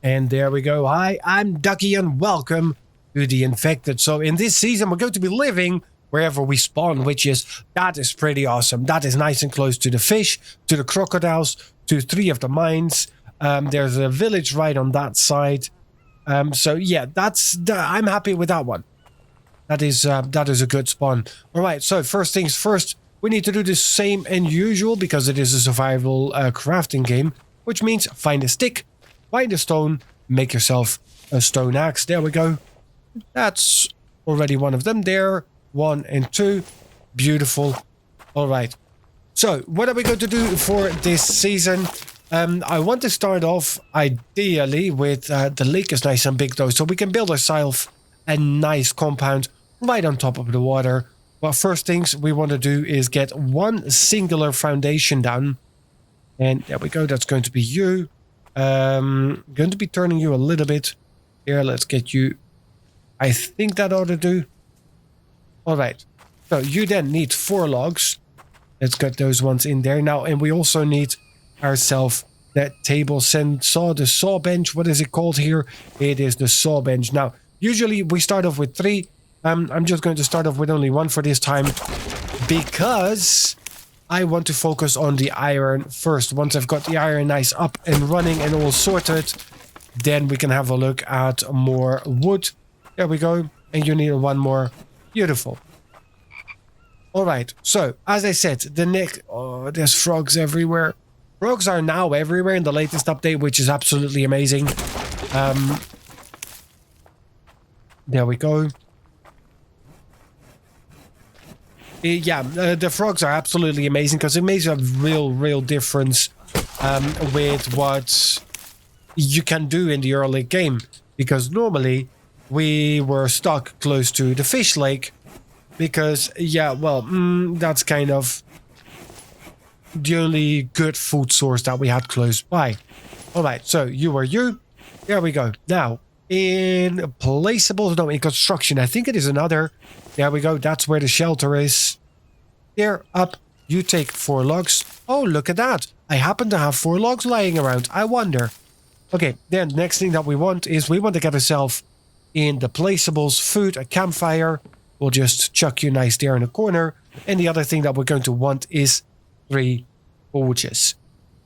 And there we go. Hi, I'm Duckie and welcome to the Infected. So in this season, we're going to be living wherever we spawn, that is pretty awesome. That is nice and close to the fish, to the crocodiles, to 3 of the mines. There's a village right on that side. So yeah, I'm happy with that one. That is a good spawn. All right, so first things first, we need to do the same and usual because it is a survival crafting game, which means find a stick, find a stone, make yourself a stone axe. There we go. That's already one of them there. 1 and 2. Beautiful. All right. So what are we going to do for this season? I want to start off ideally with the lake is nice and big though, so we can build ourselves a nice compound right on top of the water. But first things we want to do is get one singular foundation down. And there we go. That's going to be you. Going to be turning you a little bit. Here, let's get you. I think that ought to do. All right. So you then need 4 logs. Let's get those ones in there now. And we also need ourselves that table the saw bench. What is it called here? It is the saw bench. Now, usually we start off with 3. I'm just going to start off with only 1 for this time because I want to focus on the iron first. Once I've got the iron nice up and running and all sorted, then we can have a look at more wood. There we go. And you need 1 more. Beautiful. All right. So, as I said, oh, there's frogs everywhere. Frogs are now everywhere in the latest update, which is absolutely amazing. There we go. Yeah, the frogs are absolutely amazing because it makes a real difference with what you can do in the early game. Because normally we were stuck close to the fish lake because, yeah, well, that's kind of the only good food source that we had close by. All right, so you are you. There we go. Now, in placeables, no, in construction, I think it is another. There we go. That's where the shelter is. There, up. You take 4 logs. Oh, look at that. I happen to have 4 logs lying around. I wonder. Okay, then next thing that we want is we want to get ourselves in the placeables food, a campfire. We'll just chuck you nice there in the corner. And the other thing that we're going to want is 3 forges.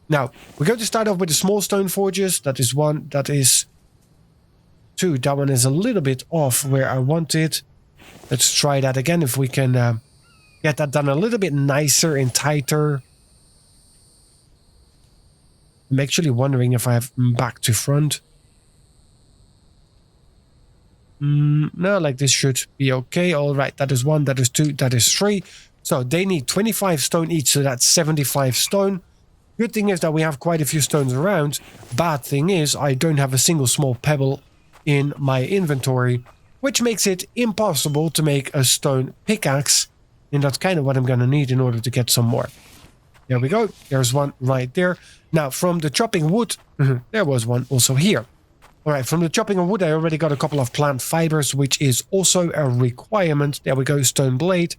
Now, we're going to start off with the small stone forges. That is 1. That is 2. That one is a little bit off where I want it. Let's try that again if we can get that done a little bit nicer and tighter. I'm actually wondering if I have back to front. No, like this should be okay. All right, that is 1, that is 2, that is 3. So they need 25 stone each, so that's 75 stone. Good thing is that we have quite a few stones around. Bad thing is I don't have a single small pebble in my inventory, which makes it impossible to make a stone pickaxe. And that's kind of what I'm going to need in order to get some more. There we go. There's 1 right there. Now, from the chopping wood, there was 1 also here. All right, from the chopping of wood, I already got a couple of plant fibers, which is also a requirement. There we go, stone blade.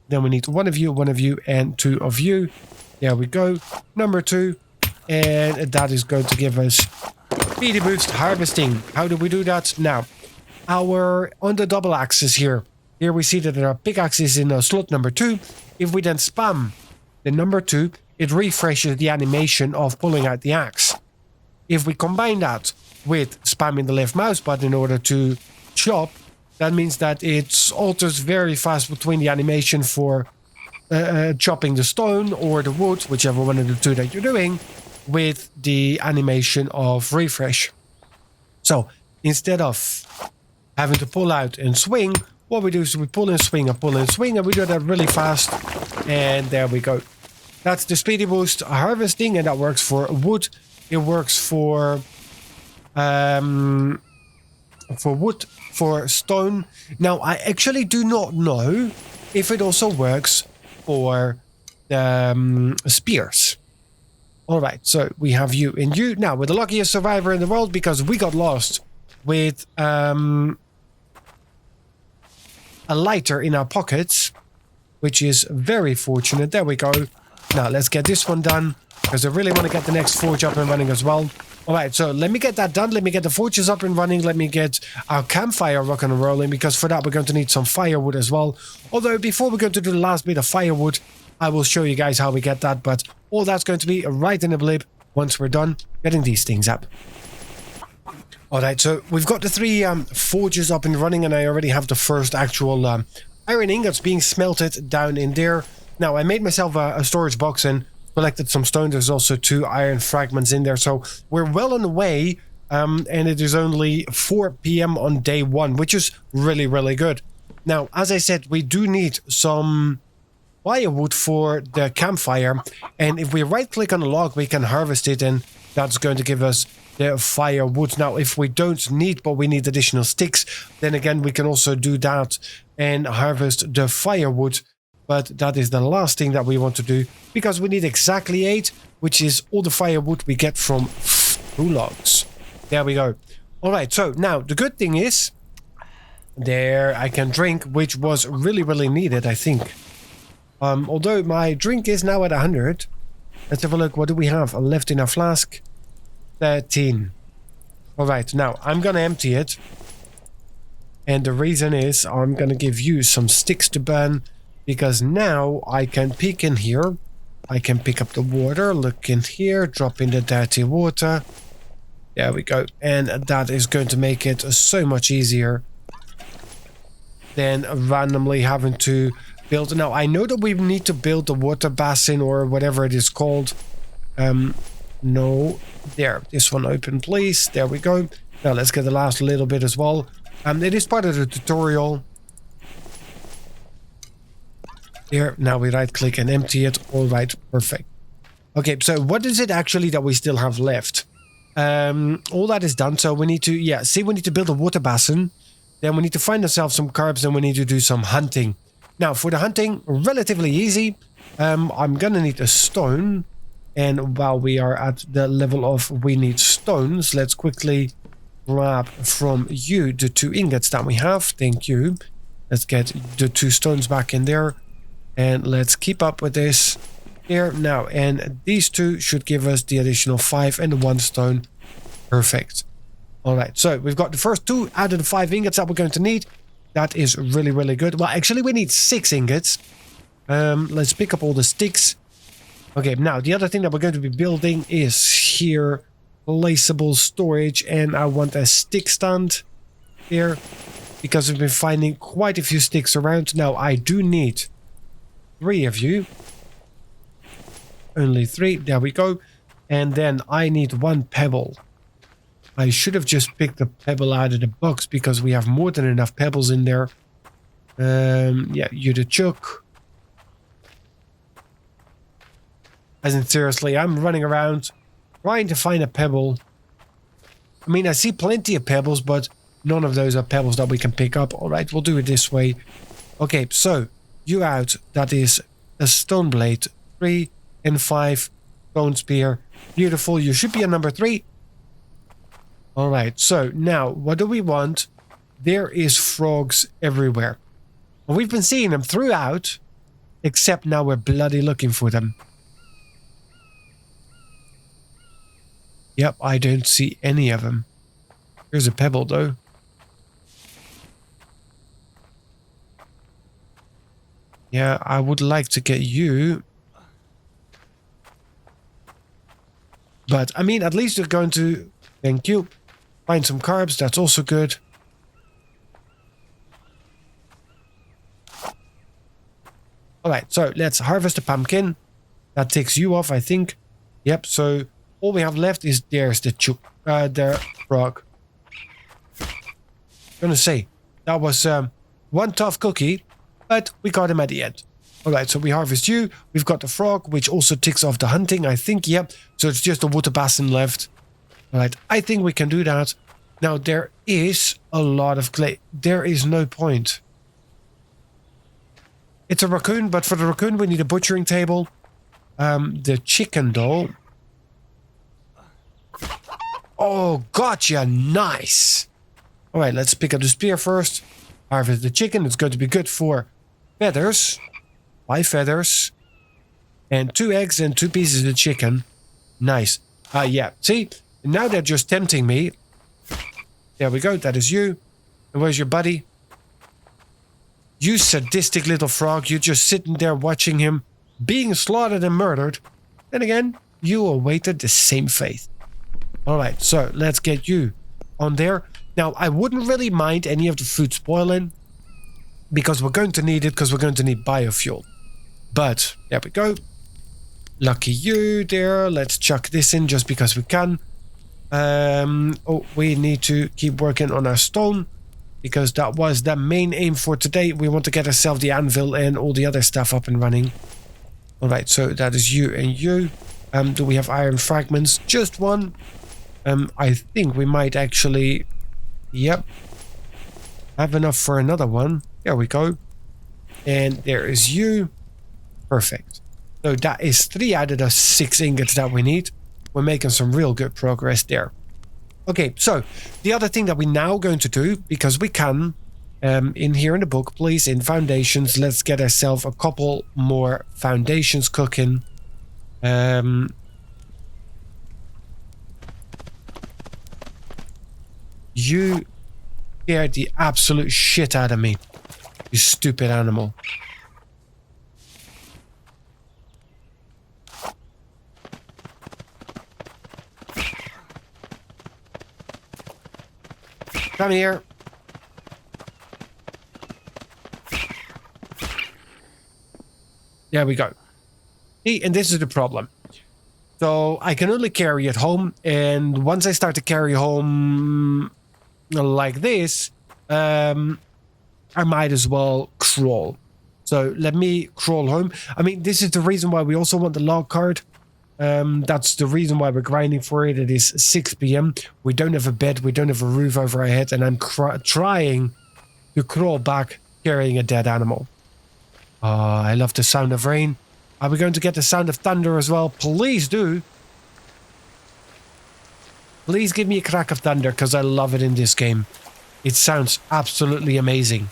Then we need 1 of you, and 2 of you. There we go. Number 2. And that is going to give us speedy boost harvesting. How do we do that? Now, on the double axis here we see that there are pickaxes in slot number 2. If we then spam the number 2, it refreshes the animation of pulling out the axe. If we combine that with spamming the left mouse button in order to chop, that means that it alters very fast between the animation for chopping the stone or the wood, whichever one of the 2 that you're doing, with the animation of refresh. So instead of having to pull out and swing, what we do is we pull and swing and pull and swing, and we do that really fast. And there we go. That's the speedy boost harvesting, and that works for wood. It works for wood, for stone. Now, I actually do not know if it also works for spears. All right, so we have you and you. Now, we're the luckiest survivor in the world because we got lost with a lighter in our pockets, which is very fortunate. There we go. Now, let's get this one done because I really want to get the next forge up and running as well. All right, so let me get that done. Let me get the forges up and running. Let me get our campfire rocking and rolling, because for that we're going to need some firewood as well. Although before we're going to do the last bit of firewood, I will show you guys how we get that. But all that's going to be right in a blip once we're done getting these things up. All right, so we've got the 3 forges up and running, and I already have the first actual iron ingots being smelted down in there. Now, I made myself a storage box and collected some stone. There's also 2 iron fragments in there, so we're well on the way, and it is only 4 p.m. on day 1, which is really, really good. Now, as I said, we do need some firewood for the campfire, and if we right-click on the log, we can harvest it, and that's going to give us the firewood. Now, if we don't need, but we need additional sticks, then again, we can also do that and harvest the firewood. But that is the last thing that we want to do, because we need exactly 8, which is all the firewood we get from 2 logs. There we go. All right, so now the good thing is, there I can drink, which was really, really needed, I think. Although my drink is now at 100. Let's have a look. What do we have left in our flask? 13. All right, now I'm going to empty it. And the reason is I'm going to give you some sticks to burn, because now I can peek in here. I can pick up the water, look in here, drop in the dirty water. There we go. And that is going to make it so much easier than randomly having to build. Now, I know that we need to build the water basin or whatever it is called. No. There. This one open, please. There we go. Now, let's get the last little bit as well. It is part of the tutorial. Here, now we right click and empty it. All right, perfect. Okay, so what is it actually that we still have left? All that is done, so we need to, we need to build a water basin. Then we need to find ourselves some carbs, and we need to do some hunting. Now, for the hunting, relatively easy. I'm gonna need a stone, and while we are at the level of we need stones, let's quickly grab from you the 2 ingots that we have. Thank you. Let's get the 2 stones back in there. And let's keep up with this here now. And these 2 should give us the additional 5 and the 1 stone. Perfect. All right. So we've got the first 2 out of the 5 ingots that we're going to need. That is really, really good. Well, actually, we need 6 ingots. Let's pick up all the sticks. Okay. Now, the other thing that we're going to be building is here, placeable storage. And I want a stick stand here, because we've been finding quite a few sticks around. Now, I do need 3 of you. Only 3. There we go. And then I need 1 pebble. I should have just picked the pebble out of the box, because we have more than enough pebbles in there. Yeah, you the chuck. As in, seriously, I'm running around trying to find a pebble. I mean, I see plenty of pebbles, but none of those are pebbles that we can pick up. All right, we'll do it this way. Okay, so you out. That is a stone blade. 3 and 5 stone spear. Beautiful. You should be a number 3. All right. So now, what do we want? There is frogs everywhere. And we've been seeing them throughout, except now we're bloody looking for them. Yep, I don't see any of them. Here's a pebble, though. Yeah, I would like to get you. But, I mean, at least you're going to, thank you, find some carbs. That's also good. Alright, so let's harvest the pumpkin. That takes you off, I think. Yep, so all we have left is there's the frog. Gonna say, that was one tough cookie, but we got him at the end. Alright, so we harvest you. We've got the frog, which also ticks off the hunting, I think. Yep, so it's just the water basin left. Alright, I think we can do that. Now, there is a lot of clay. There is no point. It's a raccoon, but for the raccoon, we need a butchering table. The chicken, though. Oh, gotcha. Nice. All right, let's pick up the spear first. Harvest the chicken. It's going to be good for feathers. 5 feathers. And 2 eggs and 2 pieces of chicken. Nice. Yeah, see? And now they're just tempting me. There we go. That is you. And where's your buddy? You sadistic little frog. You're just sitting there watching him being slaughtered and murdered. Then again, you awaited the same fate. All right, so let's get you on there. Now, I wouldn't really mind any of the food spoiling because we're going to need it, because we're going to need biofuel. But there we go. Lucky you there. Let's chuck this in just because we can. Oh, we need to keep working on our stone because that was the main aim for today. We want to get ourselves the anvil and all the other stuff up and running. All right, so that is you and you. Do we have iron fragments? Just one. I think we might actually... Yep. Have enough for another one. There we go. And there is you. Perfect. So that is 3 out of the 6 ingots that we need. We're making some real good progress there. Okay, so the other thing that we're now going to do, because we can, in here in the book, please, in foundations, let's get ourselves a couple more foundations cooking. You scared the absolute shit out of me, you stupid animal. Come here. There we go. See, and this is the problem. So I can only carry it home, and once I start to carry home like this, I might as well crawl. So let me crawl home. I mean, this is the reason why we also want the log cart. That's the reason why we're grinding for it. It is 6 p.m. We don't have a bed. We don't have a roof over our head. And I'm trying to crawl back carrying a dead animal. I love the sound of rain. Are we going to get the sound of thunder as well? Please do. Please give me a crack of thunder because I love it in this game. It sounds absolutely amazing.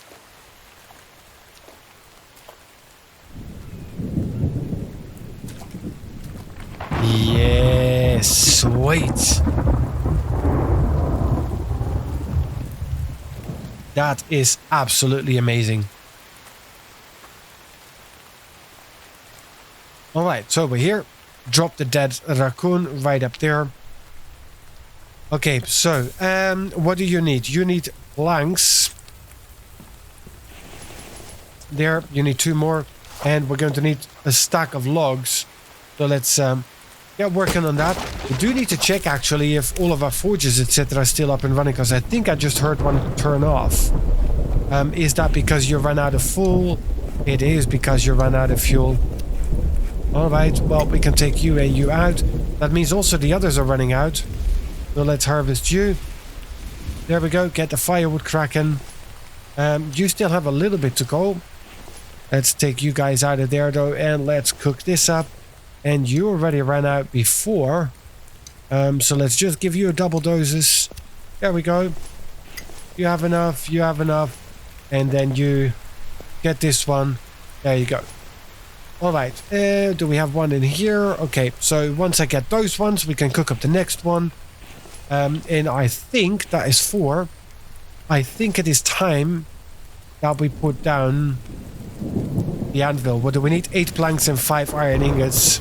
Yes, sweet. That is absolutely amazing. All right, so we're here. Drop the dead raccoon right up there. Okay, so what do you need? You need planks. There, you need 2 more. And we're going to need a stack of logs. So let's get working on that. We do need to check actually if all of our forges, etc. are still up and running, because I think I just heard one turn off. Is that because you ran out of fuel? It is because you ran out of fuel. Alright, well, we can take you and you out. That means also the others are running out. So let's harvest you. There we go, get the firewood cracking. You still have a little bit to go. Let's take you guys out of there though, and let's cook this up. And you already ran out before. So let's just give you a double doses. There we go. You have enough, you have enough. And then you get this one. There you go. Alright, do we have one in here? Okay, so once I get those ones, we can cook up the next one. And I think that is 4. I think it is time that we put down the anvil. What do we need? 8 planks and 5 iron ingots.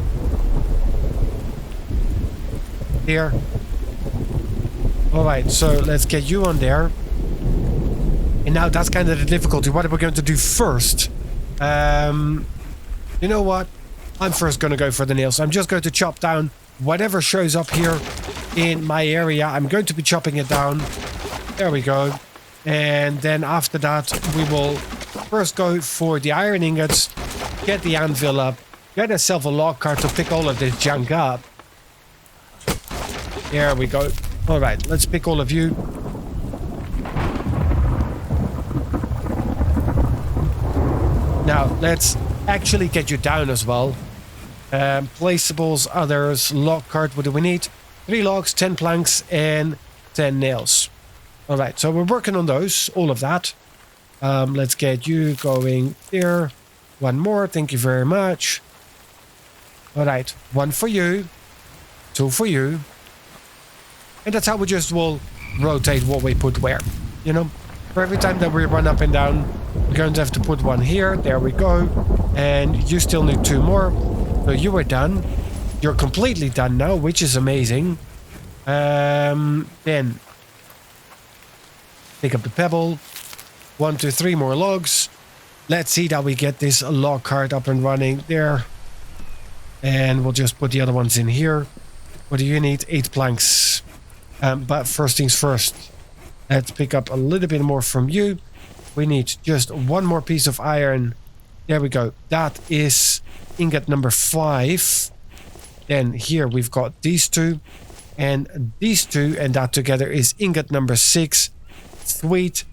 Here. Alright, so let's get you on there. And now that's kind of the difficulty. What are we going to do first? You know what? I'm first going to go for the nails. I'm just going to chop down whatever shows up here in my area. I'm going to be chopping it down. There we go. And then after that, we will first go for the iron ingots, get the anvil up, get ourselves a log cart to pick all of this junk up. There we go. All right, let's pick all of you. Now, let's actually get you down as well. Placeables, others, log cart. What do we need? 3 logs, 10 planks, and 10 nails. All right, so we're working on those, all of that. Let's get you going there. 1 more, thank you very much. All right, 1 for you, 2 for you, And that's how we just will rotate what we put where, you know. For every time that we run up and down, we're going to have to put one here. There we go. And you still need 2 more. So you are done. You're completely done now, which is amazing. Then pick up the pebble. 1, 2, 3 more logs. Let's see that we get this log cart up and running there. And we'll just put the other ones in here. What do you need? 8 planks. But first things first. Let's pick up a little bit more from you. We need just 1 more piece of iron. There we go. That is ingot number 5. Then here we've got these 2. And these 2. And that together is ingot number 6. Sweet.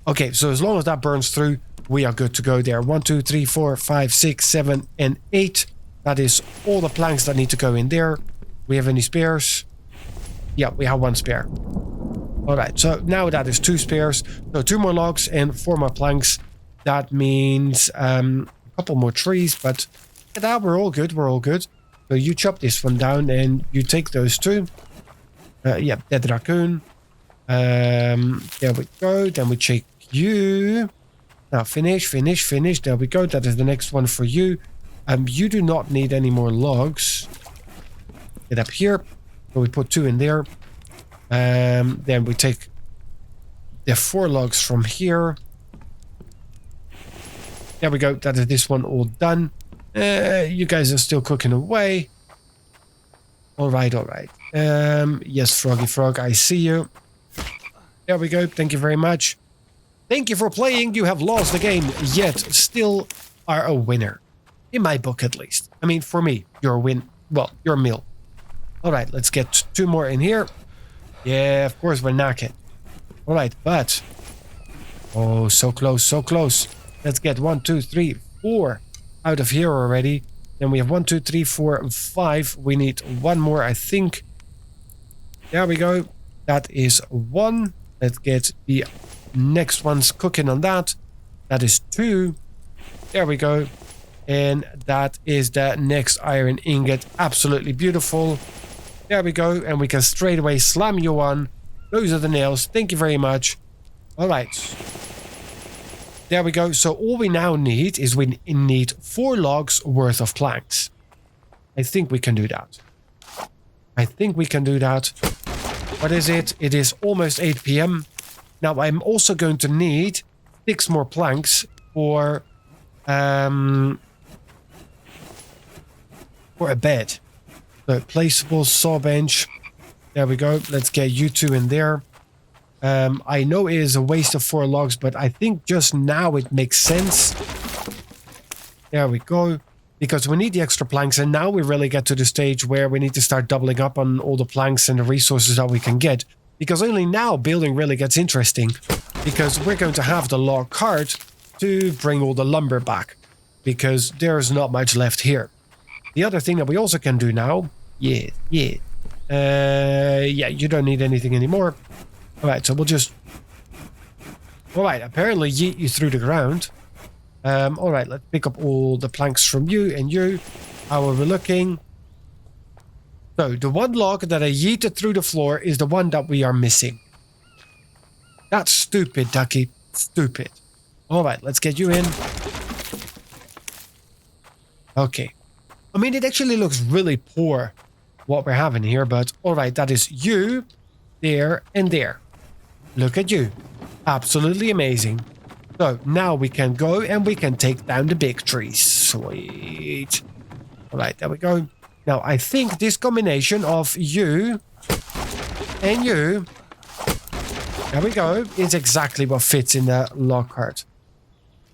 Okay, so as long as that burns through, we are good to go there. 1, 2, 3, 4, 5, 6, 7, and 8. That is all the planks that need to go in there. We have any spares? Yeah, we have 1 spare. Alright, so now that is 2 spares. So 2 more logs and 4 more planks. That means a couple more trees, but yeah, we're all good, we're all good. So you chop this one down and you take those 2. Yeah, dead raccoon. There we go. Then we check you. Now finish. There we go. That is the next one for you. You do not need any more logs. Get up here. So we put 2 in there. Then we take the 4 logs from here. There we go. That is this one all done. You guys are still cooking away. All right. Yes, Froggy Frog, I see you. There we go. Thank you very much. Thank you for playing. You have lost the game, yet still are a winner. In my book, at least. I mean, for me, you're a win. Well, you're a meal. All right, let's get 2 more in here. Yeah, of course, we're knackered. All right, but... Oh, so close, so close. Let's get 1, 2, 3, 4 out of here already. Then we have 1, 2, 3, 4, and 5. We need 1 more, I think. There we go. That is 1. Let's get the next ones cooking on that. That is 2. There we go. And that is the next iron ingot. Absolutely beautiful. There we go. And we can straight away slam you on. Those are the nails. Thank you very much. All right. There we go. So all we now need is we need 4 logs worth of planks. I think we can do that. What is it? It is almost 8 p.m. Now I'm also going to need 6 more planks for a bed. So placeable saw bench. There we go. Let's get you 2 in there. I know it is a waste of 4 logs, but I think just now it makes sense. There we go. Because we need the extra planks, and now we really get to the stage where we need to start doubling up on all the planks and the resources that we can get. Because only now building really gets interesting. Because we're going to have the log cart to bring all the lumber back. Because there's not much left here. The other thing that we also can do now... Yeah, you don't need anything anymore. Alright, so we'll just... Alright, apparently yeet you through the ground. Alright, let's pick up all the planks from you and you. How are we looking? So, the 1 log that I yeeted through the floor is the one that we are missing. That's stupid, Duckie. Stupid. Alright, let's get you in. Okay. I mean, it actually looks really poor, what we're having here, but alright, that is you, there, and there. Look at you. Absolutely amazing. So now we can go and we can take down the big trees. Sweet. All right, there we go. Now, I think this combination of you and you, there we go, is exactly what fits in the log cart.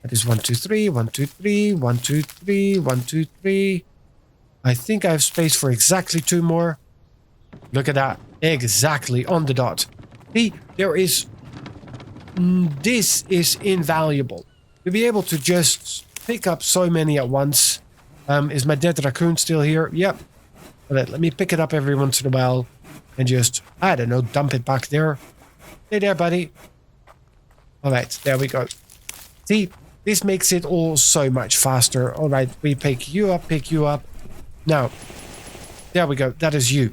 That is 1, 2, 3, 1, 2, 3, 1, 2, 3, 1, 2, 3. I think I have space for exactly 2 more. Look at that. Exactly on the dot. See, there is... This is invaluable. To be able to just pick up so many at once. Is my dead raccoon still here? Yep. Alright, let me pick it up every once in a while. And just, I don't know, dump it back there. Hey there, buddy. Alright, there we go. See, this makes it all so much faster. Alright, we pick you up. Now, there we go. That is you.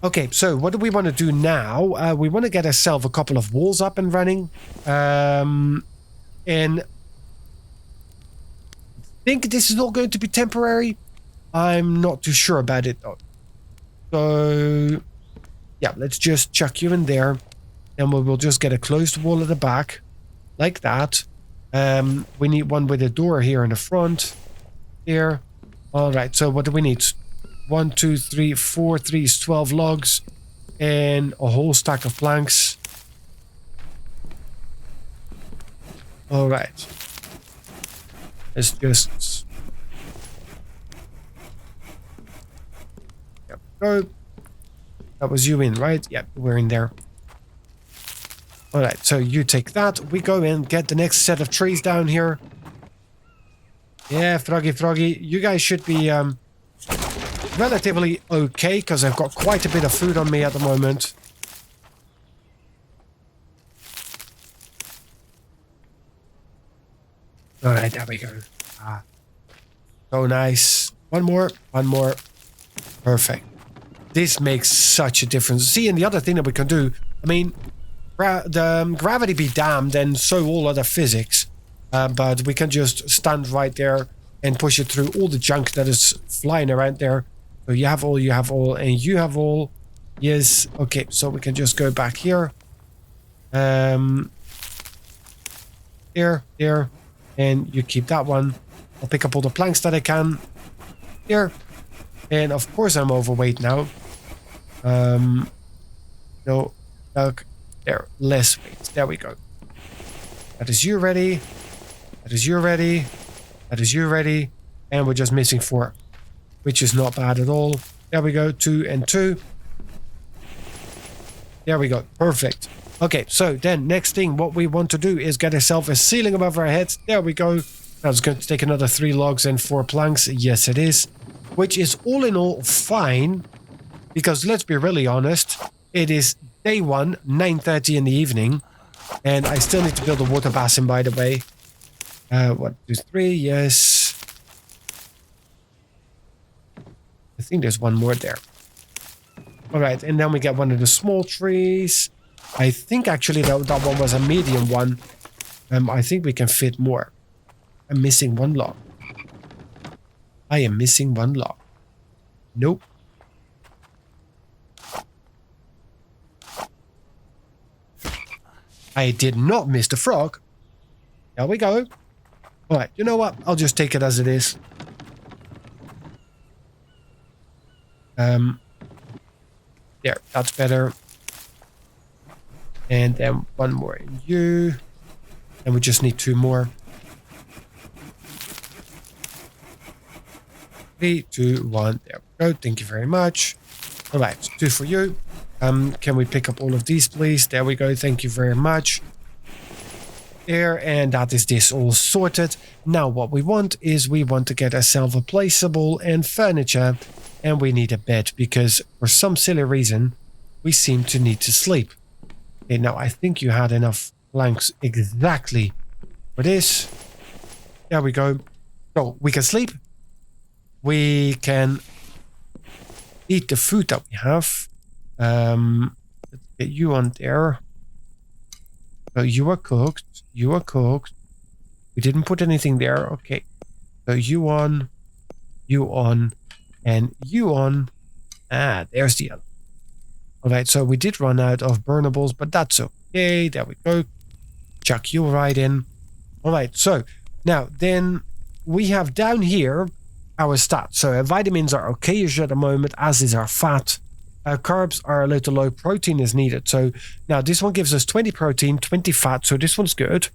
Okay, so what do we want to do now? We want to get ourselves a couple of walls up and running. And I think this is all going to be temporary. I'm not too sure about it though. So yeah, let's just chuck you in there. And we will just get a closed wall at the back. Like that. We need one with a door here in the front. Here. Alright, so what do we need? 1, 2, 3, 4, 3 is 12 logs. And a whole stack of planks. Alright. Let's just... There we go. That was you in, right? Yep, we're in there. Alright, so you take that. We go in, get the next set of trees down here. Yeah, Froggy. You guys should be relatively okay, because I've got quite a bit of food on me at the moment. Alright, there we go. So nice. One more. Perfect. This makes such a difference. See, and the other thing that we can do, I mean, the gravity be damned, and so all other physics. But we can just stand right there and push it through all the junk that is flying around there. So you have all, and you have all. Yes. Okay, so we can just go back here. Here. And you keep that one. I'll pick up all the planks that I can. Here. And of course I'm overweight now. No. There. Less weight. There we go. That is you ready. That is you ready. That is you ready. And we're just missing 4. Which is not bad at all. There we go. 2 and 2. There we go. Perfect. Okay, so then next thing what we want to do is get ourselves a ceiling above our heads. There we go. That's going to take another 3 logs and 4 planks. Yes, it is. Which is all in all fine. Because let's be really honest. It is day 1, 9:30 in the evening. And I still need to build a water basin, by the way. 1, 2, 3. Yes. I think there's one more there. Alright, and then we get one of the small trees. I think actually that one was a medium one. I think we can fit more. I'm missing 1 log. I am missing 1 log. Nope. I did not miss the frog. There we go. Alright, you know what? I'll just take it as it is. There, that's better. And then 1 more in you. And we just need 2 more. 3, 2, 1. There we go. Thank you very much. Alright, 2 for you. Can we pick up all of these, please? There we go. Thank you very much. There, and that is this all sorted. Now what we want is we want to get ourselves a placeable and furniture. And we need a bed because for some silly reason, we seem to need to sleep. Okay, now I think you had enough planks exactly for this. There we go. So we can sleep. We can eat the food that we have. Let's get you on there. So you are cooked. You are cooked. We didn't put anything there. Okay. So you on, and you on. Ah, there's the other. Alright, so we did run out of burnables, but that's okay. There we go. Chuck you right in. Alright, so now then we have down here our stats. So our vitamins are okay-ish at the moment, as is our fat. Our carbs are a little low. Protein is needed. So now this one gives us 20 protein, 20 fat. So this one's good.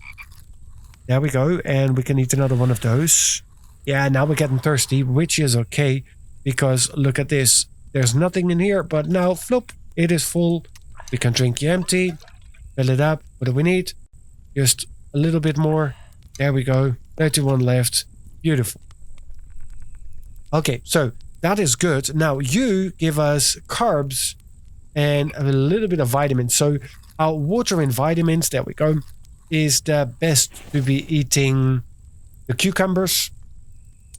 There we go. And we can eat another one of those. Yeah, now we're getting thirsty, which is okay. Because look at this. There's nothing in here, but now, flop, it is full. We can drink it empty. Fill it up. What do we need? Just a little bit more. There we go. 31 left. Beautiful. Okay, so that is good. Now you give us carbs and a little bit of vitamins. So our water and vitamins, there we go, is the best to be eating the cucumbers.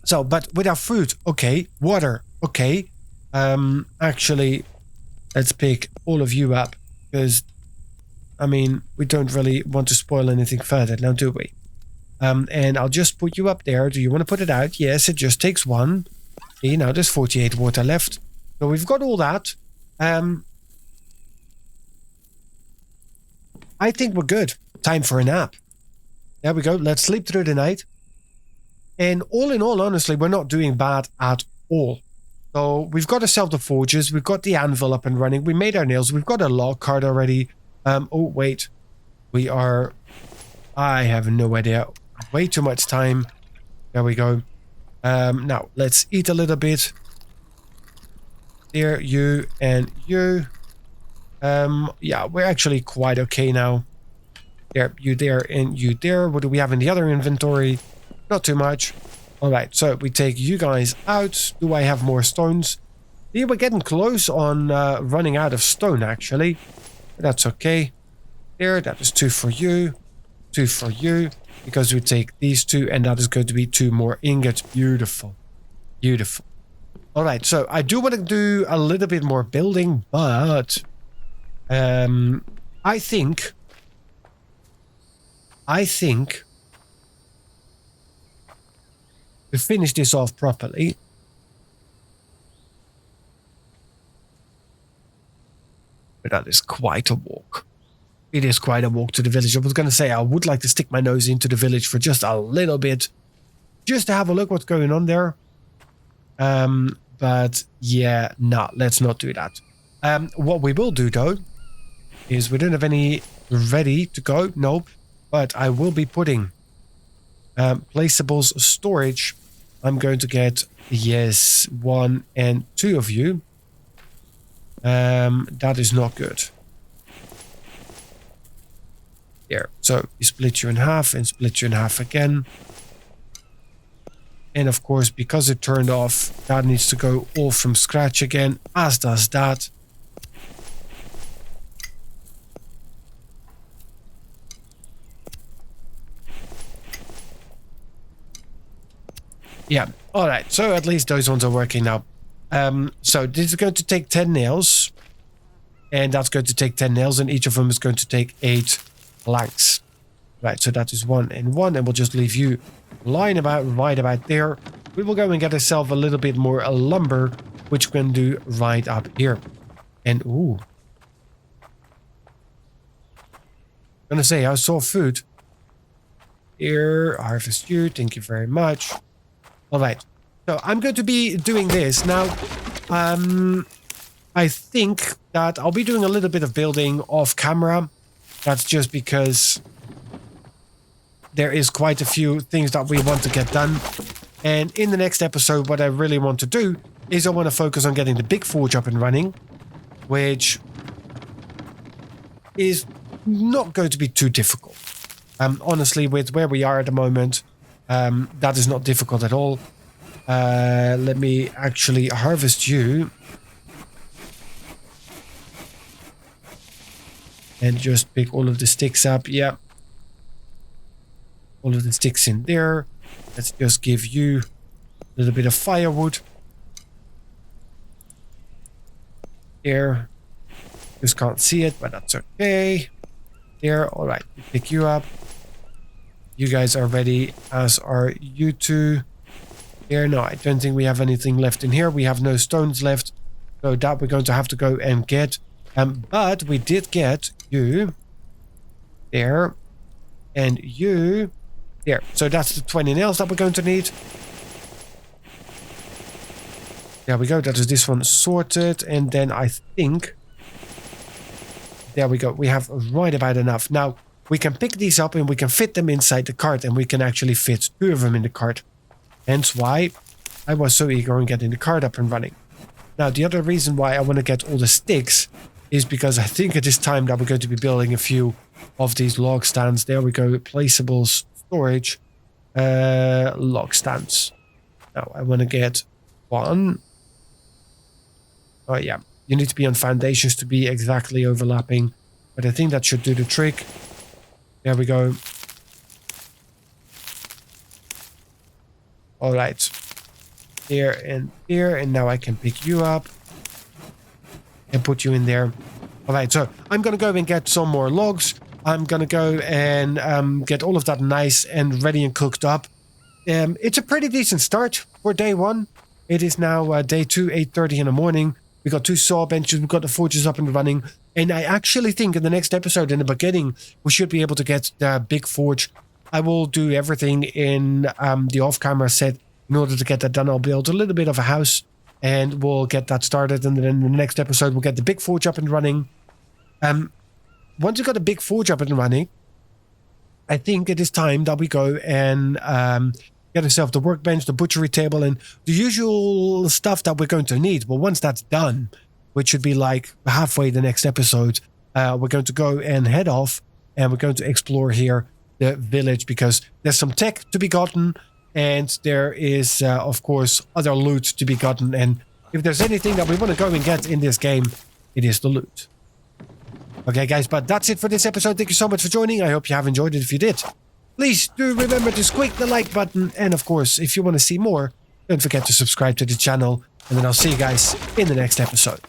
So, but with our food, okay, water, okay. Actually, Let's pick all of you up because, I mean, we don't really want to spoil anything further now, do we? And I'll just put you up there. Do you want to put it out? Yes, it just takes one. See, now there's 48 water left. So we've got all that. I think we're good. Time for a nap. There we go. Let's sleep through the night. And all in all, honestly, we're not doing bad at all. So we've got ourselves the forges. We've got the anvil up and running. We made our nails. We've got a log cart already. Oh, wait. We are... I have no idea. Way too much time. There we go. Now, let's eat a little bit. There, you and you. Yeah, we're actually quite okay now. There, you there, and you there. What do we have in the other inventory? Not too much. Alright, so we take you guys out. Do I have more stones? Yeah, we're getting close on running out of stone, actually. That's okay. There, that is 2 for you. 2 for you. Because we take these 2, and that is going to be 2 more ingots. Beautiful. Beautiful. Alright, so I do want to do a little bit more building, but... I think to finish this off properly, but that is quite a walk. It is quite a walk to the village. I was going to say I would like to stick my nose into the village for just a little bit, just to have a look what's going on there. But yeah, no, let's not do that. What we will do though is we don't have any ready to go. Nope. But I will be putting placeables storage. I'm going to get, yes, 1 and 2 of you. That is not good. There. So we split you in half and split you in half again. And of course, because it turned off, that needs to go all from scratch again, as does that. Yeah, alright, so at least those ones are working now. So this is going to take 10 nails. And that's going to take 10 nails, and each of them is going to take 8 planks. Right, so that is 1 and 1, and we'll just leave you lying about right about there. We will go and get ourselves a little bit more lumber, which we can do right up here. And ooh. I'm gonna say, I saw food. Here, harvest you, thank you very much. Alright, so I'm going to be doing this. Now, I think that I'll be doing a little bit of building off camera. That's just because there is quite a few things that we want to get done. And in the next episode, what I really want to do is I want to focus on getting the big forge up and running, which is not going to be too difficult. Honestly, with where we are at the moment, that is not difficult at all. Let me actually harvest you. And just pick all of the sticks up. Yeah. All of the sticks in there. Let's just give you a little bit of firewood. Here. Just can't see it, but that's okay. There. Alright. Pick you up. You guys are ready, as are you two. Here. No, I don't think we have anything left in here. We have no stones left. So that we're going to have to go and get. But we did get you there and you there. So that's the 20 nails that we're going to need. There we go. That is this one sorted. And then I think, there we go. We have right about enough. Now we can pick these up and we can fit them inside the cart, and we can actually fit 2 of them in the cart. Hence why I was so eager on getting the cart up and running. Now the other reason why I want to get all the sticks is because I think it is time that we're going to be building a few of these log stands. There we go. Placeables, storage, log stands. Now I want to get 1. Oh yeah, you need to be on foundations to be exactly overlapping, but I think that should do the trick. There we go. All right, here, and now I can pick you up. and put you in there. All right, so I'm going to go and get some more logs. I'm going to go and get all of that nice and ready and cooked up. It's a pretty decent start for day 1. It is now day 2, 8:30 in the morning. We got 2 saw benches. We've got the forges up and running. And I actually think in the next episode, in the beginning, we should be able to get the big forge. I will do everything in the off-camera set in order to get that done. I'll build a little bit of a house and we'll get that started. And then in the next episode, we'll get the big forge up and running. Once we've got the big forge up and running, I think it is time that we go and get ourselves the workbench, the butchery table, and the usual stuff that we're going to need. But once that's done, which should be like halfway the next episode, we're going to go and head off, and we're going to explore here the village, because there's some tech to be gotten, and there is, of course, other loot to be gotten. And if there's anything that we want to go and get in this game, it is the loot. Okay, guys, but that's it for this episode. Thank you so much for joining. I hope you have enjoyed it. If you did, please do remember to squeak the like button. And, of course, if you want to see more, don't forget to subscribe to the channel. And then I'll see you guys in the next episode.